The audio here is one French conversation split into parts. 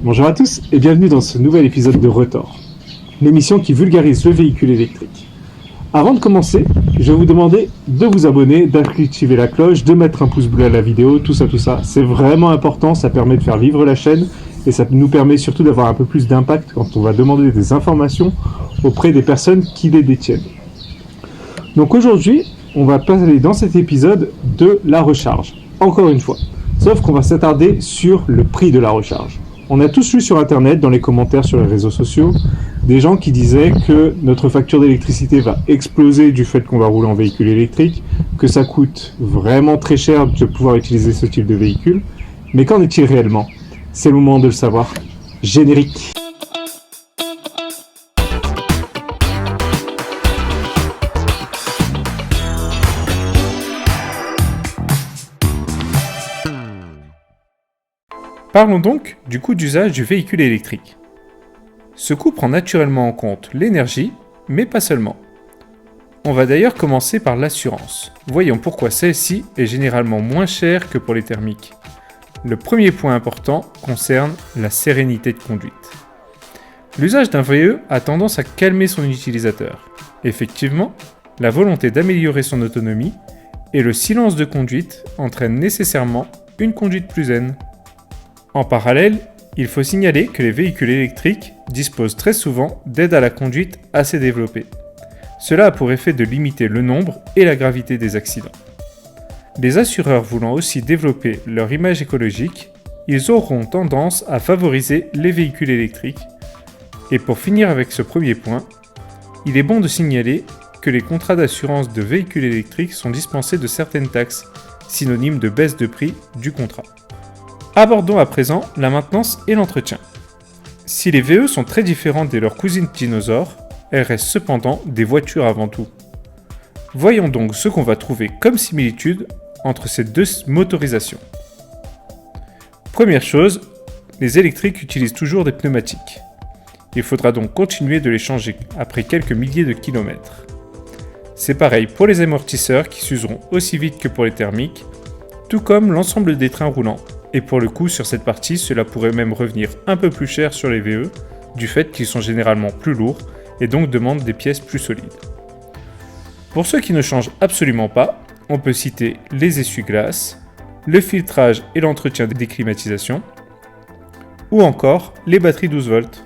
Bonjour à tous et bienvenue dans ce nouvel épisode de Retors, l'émission qui vulgarise le véhicule électrique. Avant de commencer, je vais vous demander de vous abonner, d'activer la cloche, de mettre un pouce bleu à la vidéo, tout ça. C'est vraiment important, ça permet de faire vivre la chaîne et ça nous permet surtout d'avoir un peu plus d'impact quand on va demander des informations auprès des personnes qui les détiennent. Donc aujourd'hui, on va parler dans cet épisode de la recharge, encore une fois. Sauf qu'on va s'attarder sur le prix de la recharge. On a tous lu sur internet, dans les commentaires sur les réseaux sociaux, des gens qui disaient que notre facture d'électricité va exploser du fait qu'on va rouler en véhicule électrique, que ça coûte vraiment très cher de pouvoir utiliser ce type de véhicule. Mais qu'en est-il réellement ? C'est le moment de le savoir. Générique. Parlons donc du coût d'usage du véhicule électrique. Ce coût prend naturellement en compte l'énergie, mais pas seulement. On va d'ailleurs commencer par l'assurance. Voyons pourquoi celle-ci est généralement moins chère que pour les thermiques. Le premier point important concerne la sérénité de conduite. L'usage d'un VE a tendance à calmer son utilisateur. Effectivement, la volonté d'améliorer son autonomie et le silence de conduite entraînent nécessairement une conduite plus zen. En parallèle, il faut signaler que les véhicules électriques disposent très souvent d'aides à la conduite assez développées. Cela a pour effet de limiter le nombre et la gravité des accidents. Les assureurs voulant aussi développer leur image écologique, ils auront tendance à favoriser les véhicules électriques. Et pour finir avec ce premier point, il est bon de signaler que les contrats d'assurance de véhicules électriques sont dispensés de certaines taxes, synonymes de baisse de prix du contrat. Abordons à présent la maintenance et l'entretien. Si les VE sont très différentes de leurs cousines dinosaures, elles restent cependant des voitures avant tout. Voyons donc ce qu'on va trouver comme similitude entre ces deux motorisations. Première chose, les électriques utilisent toujours des pneumatiques. Il faudra donc continuer de les changer après quelques milliers de kilomètres. C'est pareil pour les amortisseurs qui s'useront aussi vite que pour les thermiques, tout comme l'ensemble des trains roulants. Et pour le coup, sur cette partie, cela pourrait même revenir un peu plus cher sur les VE, du fait qu'ils sont généralement plus lourds et donc demandent des pièces plus solides. Pour ceux qui ne changent absolument pas, on peut citer les essuie-glaces, le filtrage et l'entretien des climatisations, ou encore les batteries 12 volts.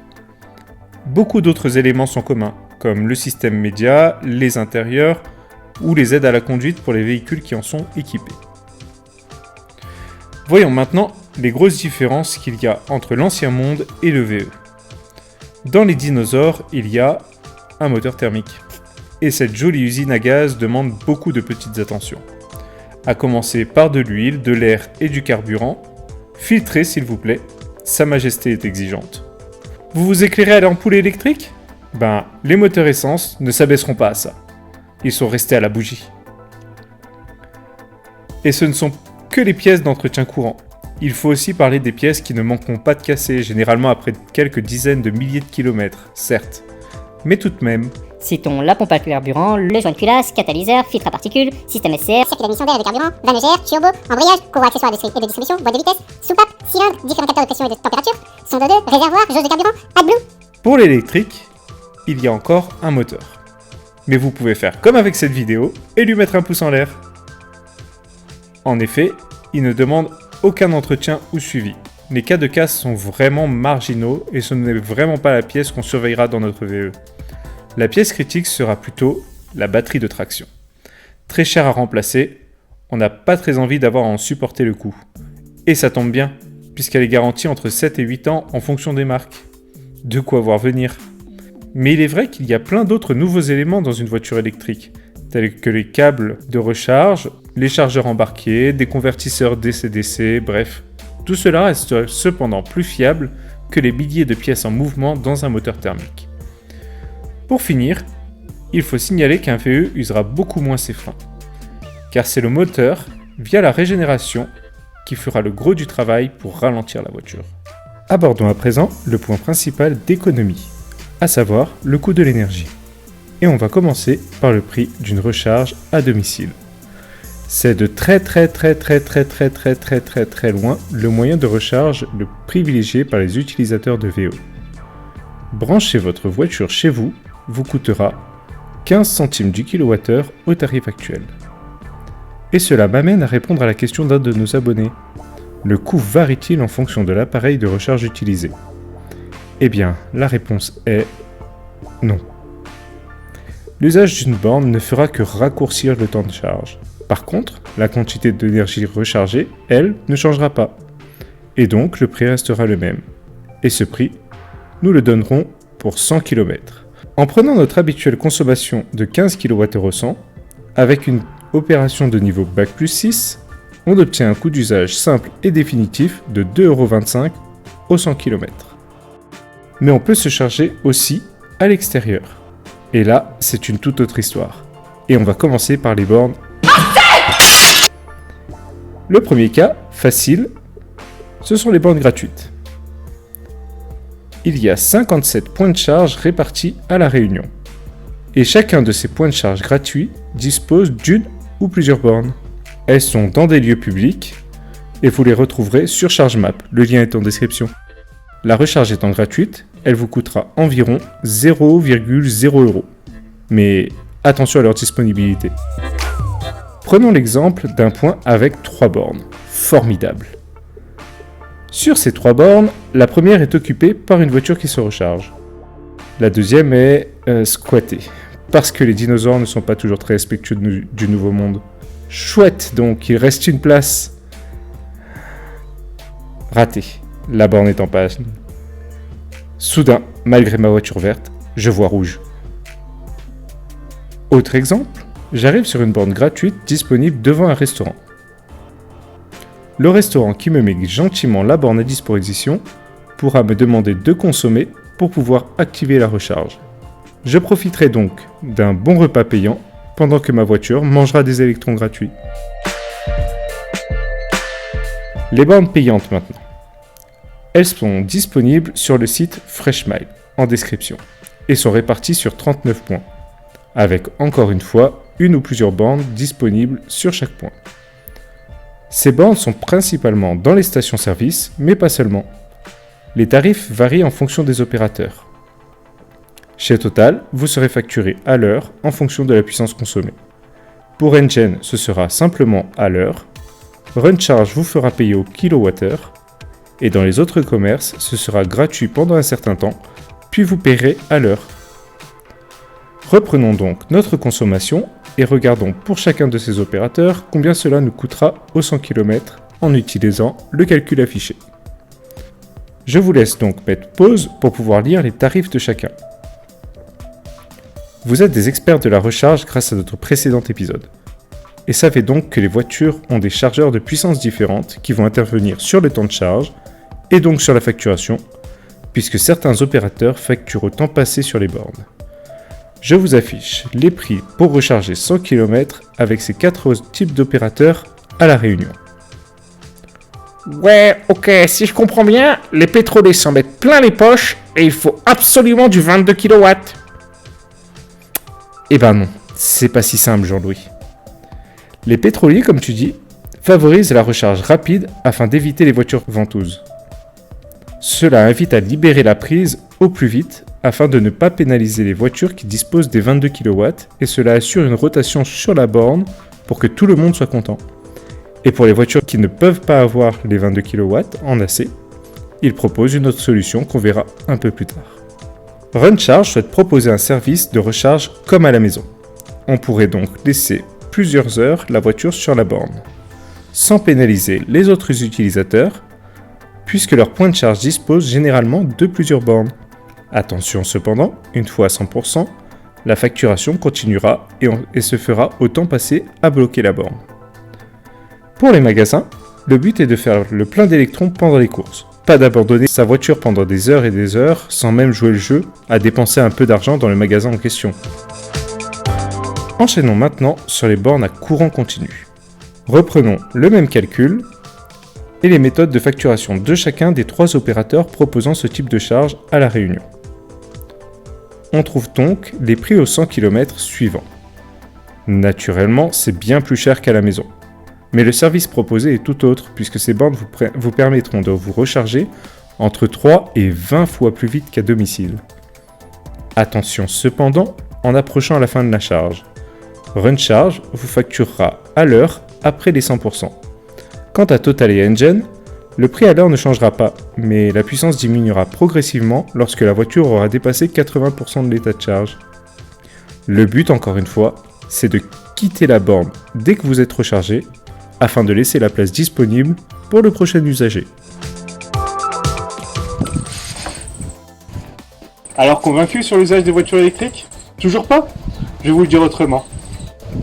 Beaucoup d'autres éléments sont communs, comme le système média, les intérieurs ou les aides à la conduite pour les véhicules qui en sont équipés. Voyons maintenant les grosses différences qu'il y a entre l'ancien monde et le VE. Dans les dinosaures, il y a un moteur thermique. Et cette jolie usine à gaz demande beaucoup de petites attentions. À commencer par de l'huile, de l'air et du carburant. Filtrez s'il vous plaît, Sa Majesté est exigeante. Vous vous éclairez à l'ampoule électrique ? Les moteurs essence ne s'abaisseront pas à ça. Ils sont restés à la bougie. Et ce ne sont que les pièces d'entretien courant. Il faut aussi parler des pièces qui ne manqueront pas de casser, généralement après quelques dizaines de milliers de kilomètres, certes. Mais tout de même. Citons la pompe à carburant, le joint de culasse, catalyseur, filtre à particules, système SCR, circuit d'admission d'air et de carburant, van EGR, turbo, embrayage, courroie accessoire et de distribution, boîte de vitesse, soupape, cylindre, différenceur de pression et de température, sonde d'eau, réservoir, jauge de carburant, AdBlue. Pour l'électrique, il y a encore un moteur. Mais vous pouvez faire comme avec cette vidéo et lui mettre un pouce en l'air. En effet, il ne demande aucun entretien ou suivi. Les cas de casse sont vraiment marginaux et ce n'est vraiment pas la pièce qu'on surveillera dans notre VE. La pièce critique sera plutôt la batterie de traction. Très chère à remplacer, on n'a pas très envie d'avoir à en supporter le coût. Et ça tombe bien, puisqu'elle est garantie entre 7 et 8 ans en fonction des marques. De quoi voir venir. Mais il est vrai qu'il y a plein d'autres nouveaux éléments dans une voiture électrique, tels que les câbles de recharge, les chargeurs embarqués, des convertisseurs DC-DC, bref. Tout cela reste cependant plus fiable que les milliers de pièces en mouvement dans un moteur thermique. Pour finir, il faut signaler qu'un VE usera beaucoup moins ses freins, car c'est le moteur, via la régénération, qui fera le gros du travail pour ralentir la voiture. Abordons à présent le point principal d'économie, à savoir le coût de l'énergie. Et on va commencer par le prix d'une recharge à domicile. C'est de très loin le moyen de recharge le privilégié par les utilisateurs de VO. Brancher votre voiture chez vous vous coûtera 15 centimes du kilowattheure au tarif actuel. Et cela m'amène à répondre à la question d'un de nos abonnés. Le coût varie-t-il en fonction de l'appareil de recharge utilisé ? Eh bien, la réponse est non. L'usage d'une borne ne fera que raccourcir le temps de charge. Par contre, la quantité d'énergie rechargée, elle, ne changera pas. Et donc, le prix restera le même. Et ce prix, nous le donnerons pour 100 km. En prenant notre habituelle consommation de 15 kWh au 100, avec une opération de niveau Bac plus 6, on obtient un coût d'usage simple et définitif de 2,25 € au 100 km. Mais on peut se charger aussi à l'extérieur. Et là, c'est une toute autre histoire. Et on va commencer par les bornes. Le premier cas, facile, ce sont les bornes gratuites. Il y a 57 points de charge répartis à La Réunion. Et chacun de ces points de charge gratuits dispose d'une ou plusieurs bornes. Elles sont dans des lieux publics et vous les retrouverez sur ChargeMap, le lien est en description. La recharge étant gratuite, elle vous coûtera environ 0,0 €. Mais attention à leur disponibilité. Prenons l'exemple d'un point avec 3 bornes. Formidable. Sur ces 3 bornes, la première est occupée par une voiture qui se recharge. La deuxième est squattée, parce que les dinosaures ne sont pas toujours très respectueux du nouveau monde. Chouette, donc il reste une place. Raté, la borne est en panne. Soudain, malgré ma voiture verte, je vois rouge. Autre exemple, j'arrive sur une borne gratuite disponible devant un restaurant. Le restaurant qui me met gentiment la borne à disposition pourra me demander de consommer pour pouvoir activer la recharge. Je profiterai donc d'un bon repas payant pendant que ma voiture mangera des électrons gratuits. Les bornes payantes maintenant. Elles sont disponibles sur le site FreshMile en description et sont réparties sur 39 points, avec encore une fois une ou plusieurs bornes disponibles sur chaque point. Ces bornes sont principalement dans les stations-service, mais pas seulement. Les tarifs varient en fonction des opérateurs. Chez Total, vous serez facturé à l'heure en fonction de la puissance consommée. Pour Engen, ce sera simplement à l'heure. RunCharge vous fera payer au kilowattheure. Et dans les autres commerces, ce sera gratuit pendant un certain temps, puis vous paierez à l'heure. Reprenons donc notre consommation et regardons pour chacun de ces opérateurs combien cela nous coûtera au 100 km en utilisant le calcul affiché. Je vous laisse donc mettre pause pour pouvoir lire les tarifs de chacun. Vous êtes des experts de la recharge grâce à notre précédent épisode. Et savez donc que les voitures ont des chargeurs de puissance différentes qui vont intervenir sur le temps de charge et donc sur la facturation, puisque certains opérateurs facturent au temps passé sur les bornes. Je vous affiche les prix pour recharger 100 km avec ces 4 types d'opérateurs à La Réunion. Ouais, ok, si je comprends bien, les pétroliers s'en mettent plein les poches et il faut absolument du 22 kW. Eh ben non, c'est pas si simple Jean-Louis. Les pétroliers, comme tu dis, favorisent la recharge rapide afin d'éviter les voitures ventouses. Cela invite à libérer la prise au plus vite afin de ne pas pénaliser les voitures qui disposent des 22 kW et cela assure une rotation sur la borne pour que tout le monde soit content. Et pour les voitures qui ne peuvent pas avoir les 22 kW en AC, ils proposent une autre solution qu'on verra un peu plus tard. RunCharge souhaite proposer un service de recharge comme à la maison. On pourrait donc laisser plusieurs heures la voiture sur la borne, sans pénaliser les autres utilisateurs, puisque leur point de charge dispose généralement de plusieurs bornes. Attention cependant, une fois à 100%, la facturation continuera et se fera au temps passé à bloquer la borne. Pour les magasins, le but est de faire le plein d'électrons pendant les courses. Pas d'abandonner sa voiture pendant des heures et des heures sans même jouer le jeu à dépenser un peu d'argent dans le magasin en question. Enchaînons maintenant sur les bornes à courant continu. Reprenons le même calcul et les méthodes de facturation de chacun des 3 opérateurs proposant ce type de charge à La Réunion. On trouve donc les prix au 100 km suivants. Naturellement, c'est bien plus cher qu'à la maison. Mais le service proposé est tout autre, puisque ces bornes vous permettront de vous recharger entre 3 et 20 fois plus vite qu'à domicile. Attention cependant, en approchant à la fin de la charge. RunCharge vous facturera à l'heure après les 100%. Quant à Total et Engine, le prix à l'heure ne changera pas, mais la puissance diminuera progressivement lorsque la voiture aura dépassé 80% de l'état de charge. Le but, encore une fois, c'est de quitter la borne dès que vous êtes rechargé, afin de laisser la place disponible pour le prochain usager. Alors convaincu sur l'usage des voitures électriques? Toujours pas? Je vais vous le dire autrement.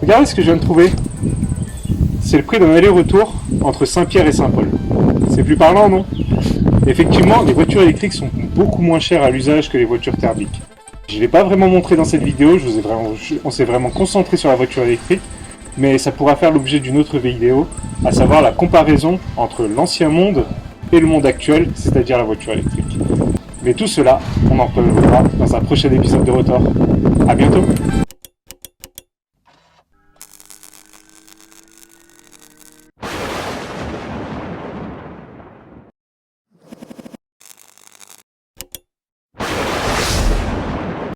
Regardez ce que je viens de trouver. C'est le prix d'un aller-retour entre Saint-Pierre et Saint-Paul. C'est plus parlant, non? Effectivement, les voitures électriques sont beaucoup moins chères à l'usage que les voitures thermiques. Je ne l'ai pas vraiment montré dans cette vidéo, on s'est vraiment concentré sur la voiture électrique, mais ça pourra faire l'objet d'une autre vidéo, à savoir la comparaison entre l'ancien monde et le monde actuel, c'est-à-dire la voiture électrique. Mais tout cela, on en parlera dans un prochain épisode de Rotor. À bientôt!